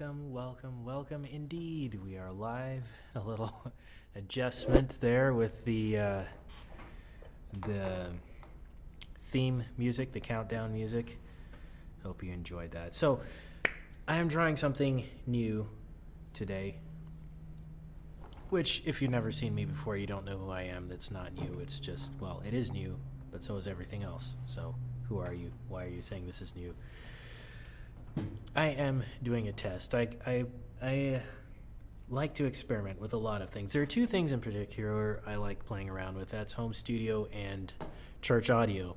welcome indeed. We are live. A little adjustment there with the theme music, the countdown music. Hope you enjoyed that. So, I am trying something new today, which if you've never seen me before, you don't know who I am. That's not new. It's just, well, it is new, but so is everything else. So, who are you? Why are you saying this is new? I am doing a test. I like to experiment with a lot of things. There are two things in particular I like playing around with. That's home studio and church audio.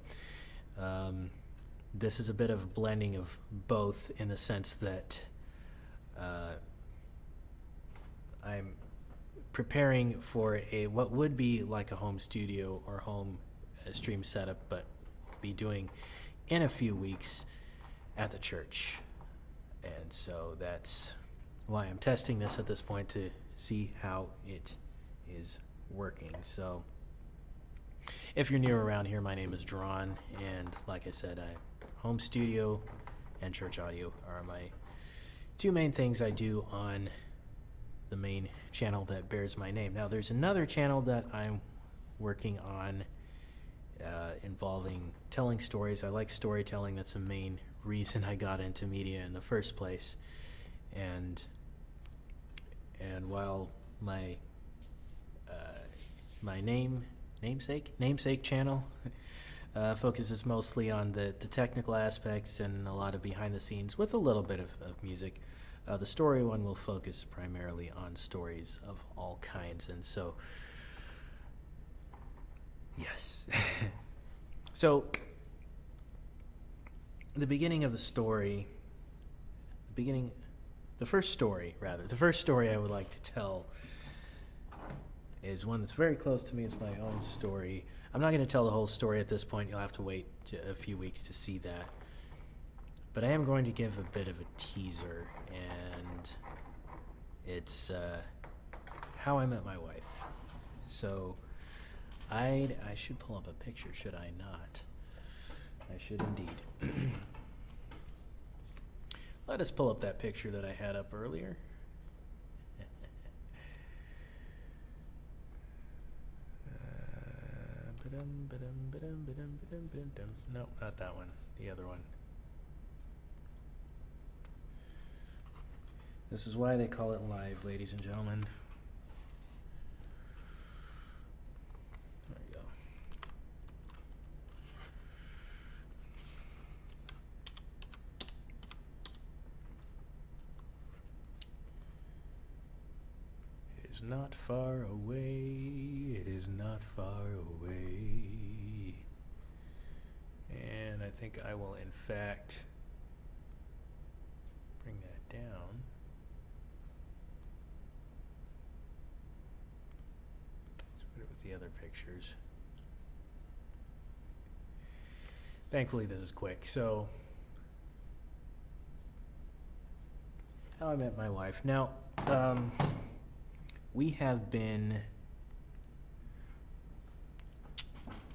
This is a bit of a blending of both in the sense that I'm preparing for what would be like a home studio or home stream setup, but be doing in a few weeks at the church. And so that's why I'm testing this at this point, to see how it is working. So if you're new around here, my name is Drawn, and like I said, home studio and church audio are my two main things I do on the main channel that bears my name. Now there's another channel that I'm working on involving telling stories. I like storytelling. That's the main reason I got into media in the first place. And while my namesake channel focuses mostly on the technical aspects and a lot of behind the scenes with a little bit of music, the story one will focus primarily on stories of all kinds. And so yes. So, the first story I would like to tell is one that's very close to me. It's my own story. I'm not going to tell the whole story at this point. You'll have to wait a few weeks to see that. But I am going to give a bit of a teaser, and it's how I met my wife. So, I should pull up a picture, should I not? I should indeed. Let us pull up that picture that I had up earlier. No, not that one. The other one. This is why they call it live, ladies and gentlemen. There we go. It is not far away. It is not far away. And I think I will, in fact, bring that down. With the other pictures. Thankfully, this is quick. So, how I met my wife. Now, we have been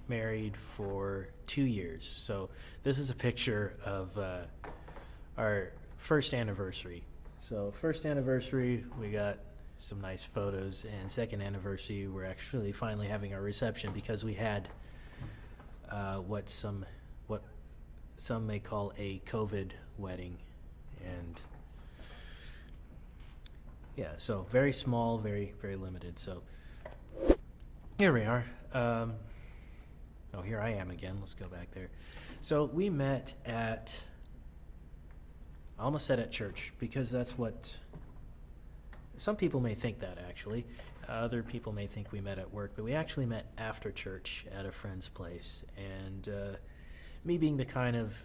married for 2 years. So, this is a picture of our first anniversary. So, first anniversary, we got some nice photos, and second anniversary, we're actually finally having our reception, because we had what some may call a COVID wedding. And yeah, so very small, very, very limited. So here we are. Here I am again. Let's go back there. So we met I almost said at church, because that's what some people may think that, actually. Other people may think we met at work, but we actually met after church at a friend's place. And me being the kind of,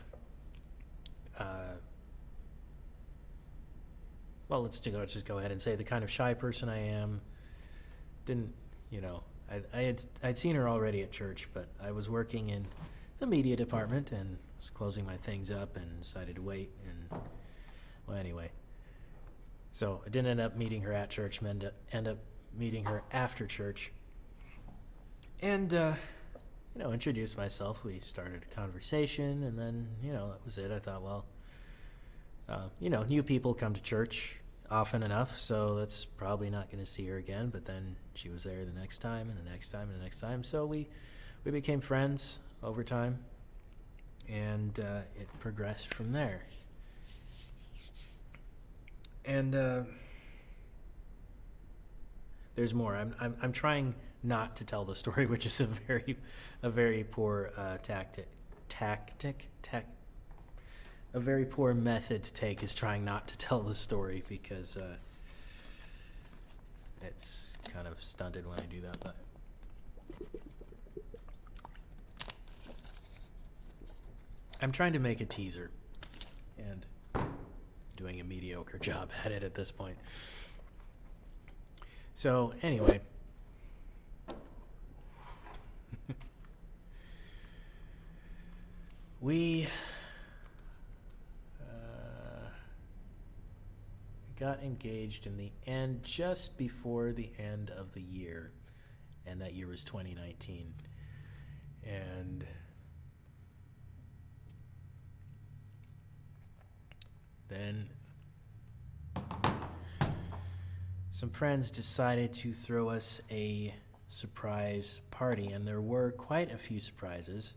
let's just go ahead and say the kind of shy person I am, I'd seen her already at church, but I was working in the media department and was closing my things up and decided to wait. And, well, anyway. So I didn't end up meeting her at church, end up meeting her after church. And, introduced myself. We started a conversation, and then, that was it. I thought, well, New people come to church often enough, so that's probably not going to see her again. But then she was there the next time, and the next time, and the next time. So we became friends over time, and it progressed from there. And there's more. I'm trying not to tell the story, which is a very poor a very poor method to take, is trying not to tell the story, because it's kind of stunted when I do that. But I'm trying to make a teaser and doing a mediocre job at it at this point. So anyway, we got engaged in the end, just before the end of the year, and that year was 2019. And then some friends decided to throw us a surprise party, and there were quite a few surprises.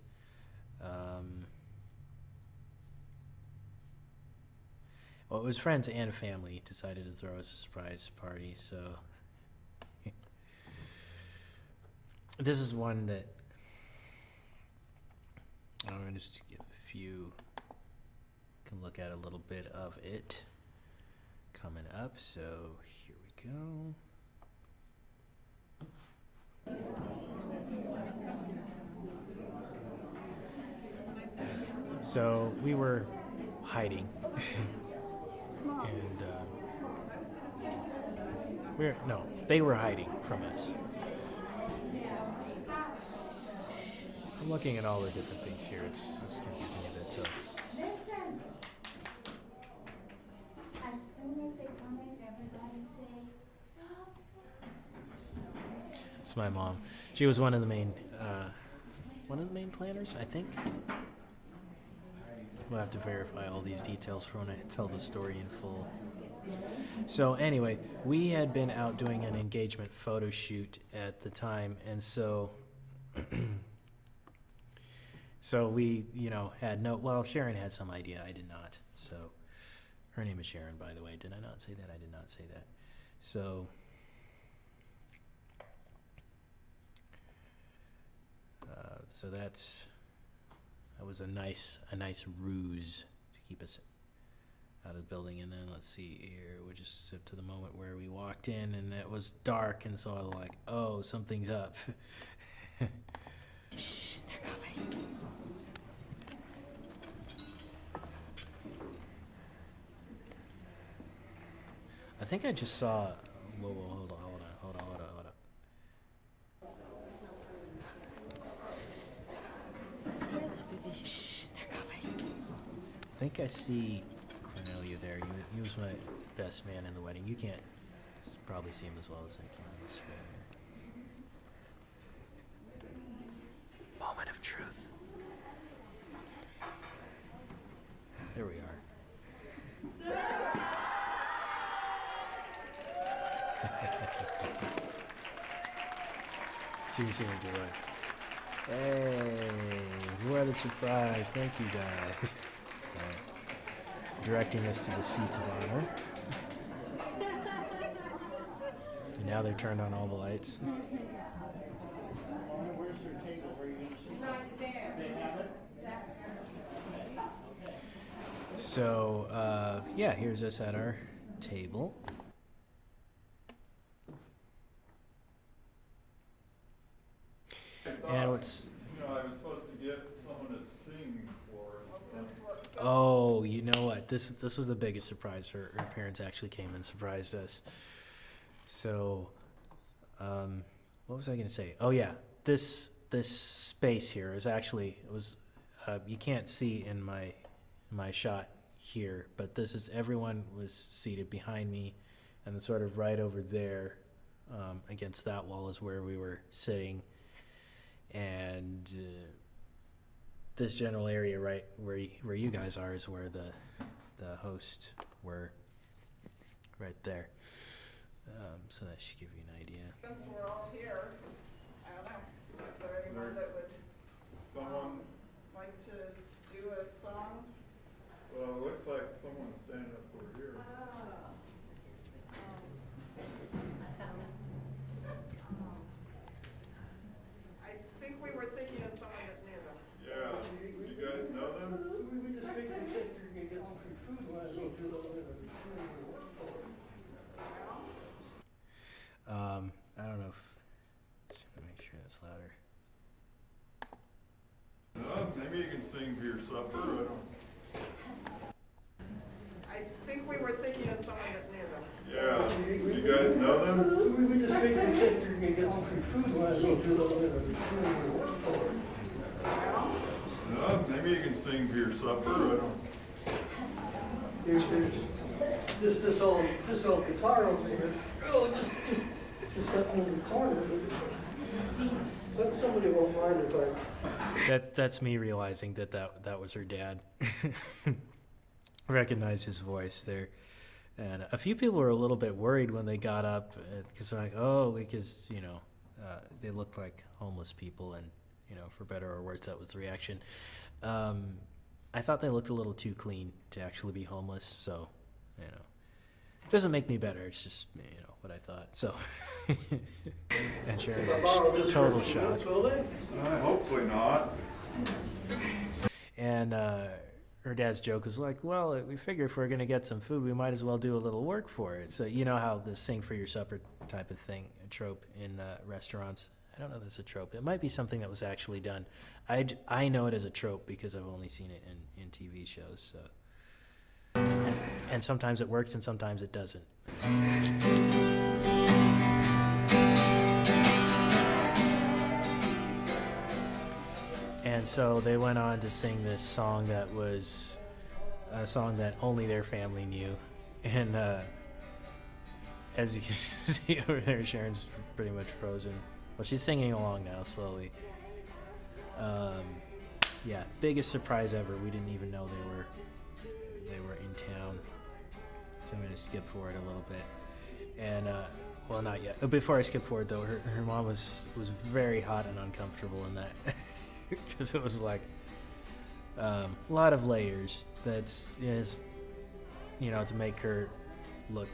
Well, it was friends and family decided to throw us a surprise party, so this is one that I'm going to just give a few, can look at a little bit of it coming up. So here we go. So we were hiding. And they were hiding from us. I'm looking at all the different things here. It's confusing a bit. So Listen. As soon as they come in, everybody say, "Stop." it's my mom. She was one of the main planners, I think. We'll have to verify all these details for when I tell the story in full. So anyway, we had been out doing an engagement photo shoot at the time, and so we, Sharon had some idea. I did not. So her name is Sharon, by the way. Did I not say that? I did not say that. So that was a nice ruse to keep us out of the building. And then let's see here, we'll just skip to the moment where we walked in and it was dark, and so I was like, oh, something's up. Shh, they're coming. I think I just saw, whoa, hold on. Shh, they're coming. I think I see Cornelia there. He was my best man in the wedding. You can't probably see him as well as I can on this video. Moment of truth. There we are. She's here, you're right. Hey, what a surprise. Thank you, guys. Directing us to the seats of honor. And now they're turned on all the lights. So, here's us at our table. And what's... I was supposed to get someone to sing for us. Oh, you know what? This was the biggest surprise. Her parents actually came and surprised us. So, what was I going to say? Oh yeah, this space here is actually you can't see in my shot here, but everyone was seated behind me, and then sort of right over there, against that wall is where we were sitting. And this general area right where you guys are is where the host were right there. So that should give you an idea. Since we're all here, I don't know, is there anyone that would Someone, like to do a song? well, it looks like someone's standing up over here. I think we were thinking of someone that knew them. Yeah, you guys know them? We just figured since you're gonna get some free food, might as well do a little bit of community work for it. Well, I don't know if, should I make sure that's louder. Maybe you can sing for your supper, I don't. I think we were thinking of someone that knew them. Yeah, you guys know them? We just figured since you're gonna get some free food, might as well do a little bit of community work for it. Well, Maybe you can sing for your supper, I don't. There's this old guitar over here. Oh, just sitting in the corner. Somebody won't mind if I. That's me realizing that was her dad. Recognize his voice there. And a few people were a little bit worried when they got up because they're like, oh, because, you know, they looked like homeless people and, you know, for better or worse, that was the reaction. I thought they looked a little too clean to actually be homeless. So, you know, it doesn't make me better. It's just, you know, what I thought. So, and Sharon's a total shock. Will they? Hopefully not. And her dad's joke was like, well, we figure if we're going to get some food, we might as well do a little work for it. So you know how the sing for your supper type of thing, a trope in restaurants. I don't know if that's a trope. It might be something that was actually done. I know it as a trope because I've only seen it in TV shows. So, and sometimes it works and sometimes it doesn't. And so they went on to sing this song that was a song that only their family knew. And as you can see over there, Sharon's pretty much frozen. Well, she's singing along now, slowly. Yeah, biggest surprise ever. We didn't even know they were in town. So I'm going to skip forward a little bit. And, well, not yet. Before I skip forward, though, her mom was very hot and uncomfortable in that. Because it was like a lot of layers that's, you know, to make her look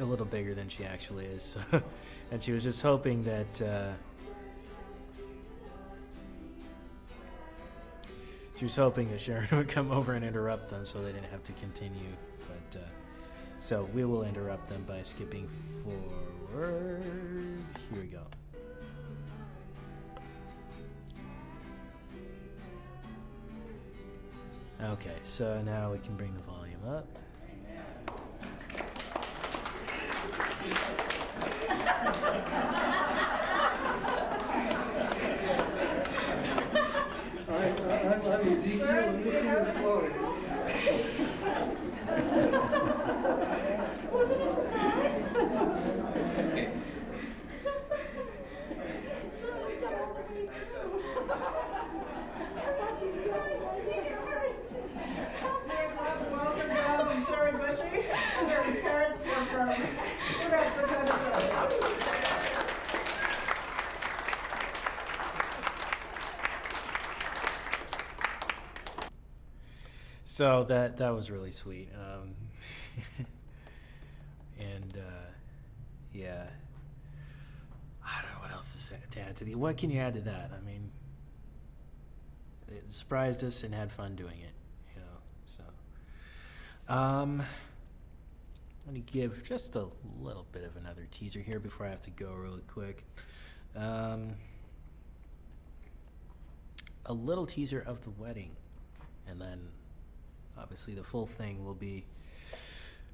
a little bigger than she actually is. And she was just hoping that Sharon would come over and interrupt them so they didn't have to continue. But so we will interrupt them by skipping forward. Here we go. Okay, so now we can bring the volume up. I'm Ezekiel and this is Chloe. welcome Rob and Sharon Bushy. Sharon's parents were from New Mexico. So that was really sweet. And yeah, I don't know what else to add to the. What can you add to that? I mean, it surprised us and had fun doing it, you know. So, let me give just a little bit of another teaser here before I have to go really quick. A little teaser of the wedding, and then obviously the full thing will be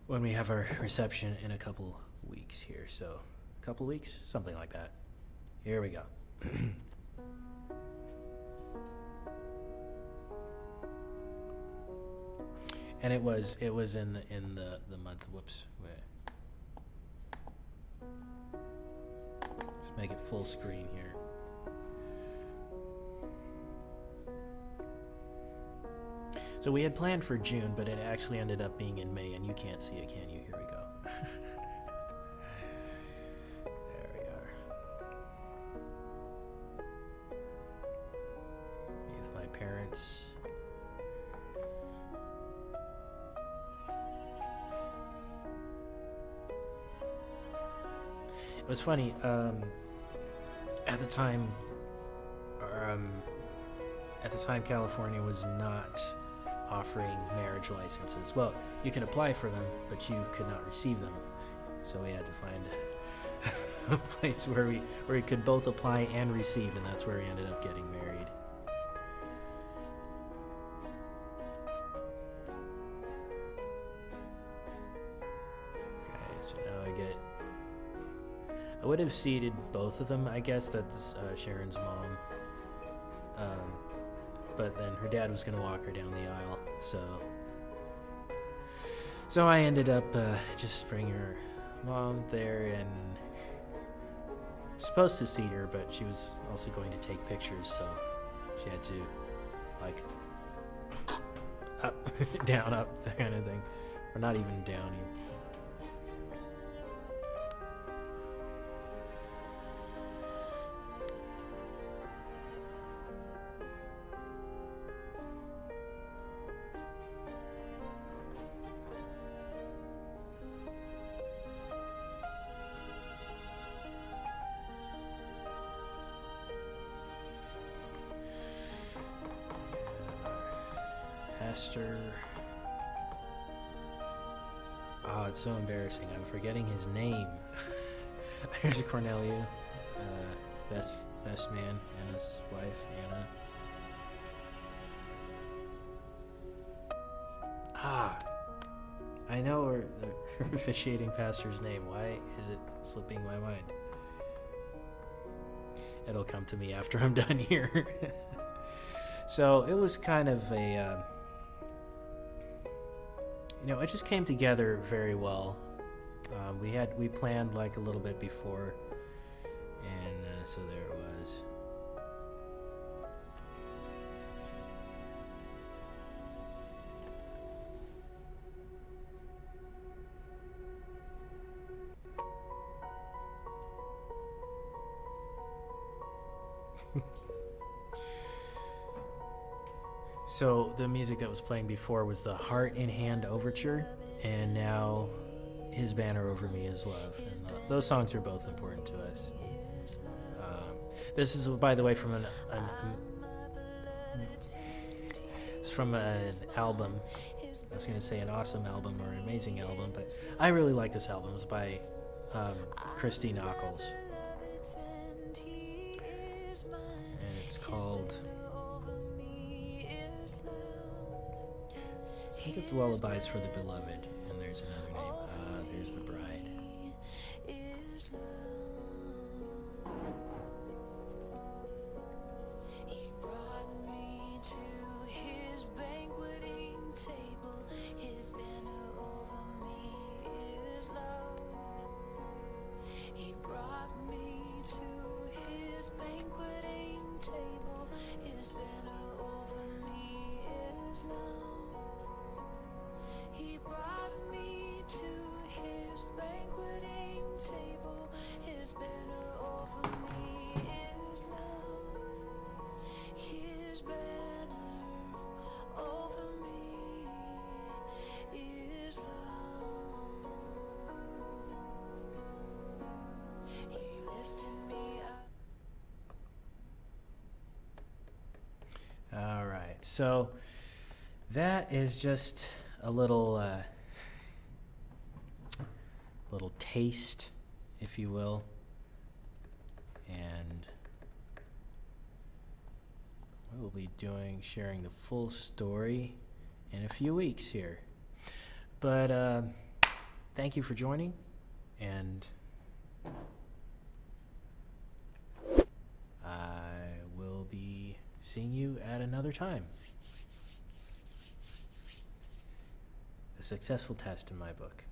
when we have our reception in a couple weeks here. So, a couple weeks, something like that. Here we go. And it was in the month. Whoops. Let's make it full screen here. So we had planned for June, but it actually ended up being in May, and you can't see it, can you? Here we go. There we are. With my parents. It was funny, at the time, California was not offering marriage licenses. Well, you could apply for them, but you could not receive them. So we had to find a place where we could both apply and receive, and that's where we ended up getting married. Okay, so now I would have seated both of them, I guess. That's Sharon's mom. But then her dad was going to walk her down the aisle, so I ended up just bringing her mom there, and supposed to seat her, but she was also going to take pictures, so she had to, like, up, down, up, that kind of thing, or not even down even. Pastor. Oh, it's so embarrassing. I'm forgetting his name. There's Cornelio, best man, Anna's wife, Anna. I know her officiating pastor's name. Why is it slipping my mind? It'll come to me after I'm done here. So it was kind of a, it just came together very well. We planned like a little bit before, and so there it was. So the music that was playing before was the Heart in Hand Overture, and now His Banner Over Me is Love. And those songs are both important to us. This is, by the way, from it's from an album. I was going to say an awesome album or an amazing album, but I really like this album. It's by Christy Nockels, and it's called, I think it's Lullabies for the Beloved, and there's another name. There's The Bride. All right, so that is just a little taste, if you will, and we will be sharing the full story in a few weeks here. But thank you for joining, and I will be seeing you at another time. A successful test in my book.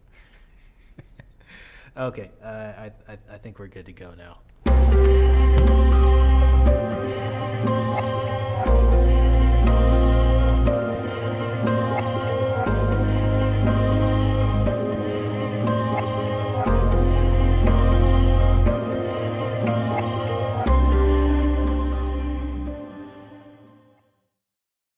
Okay, I think we're good to go now.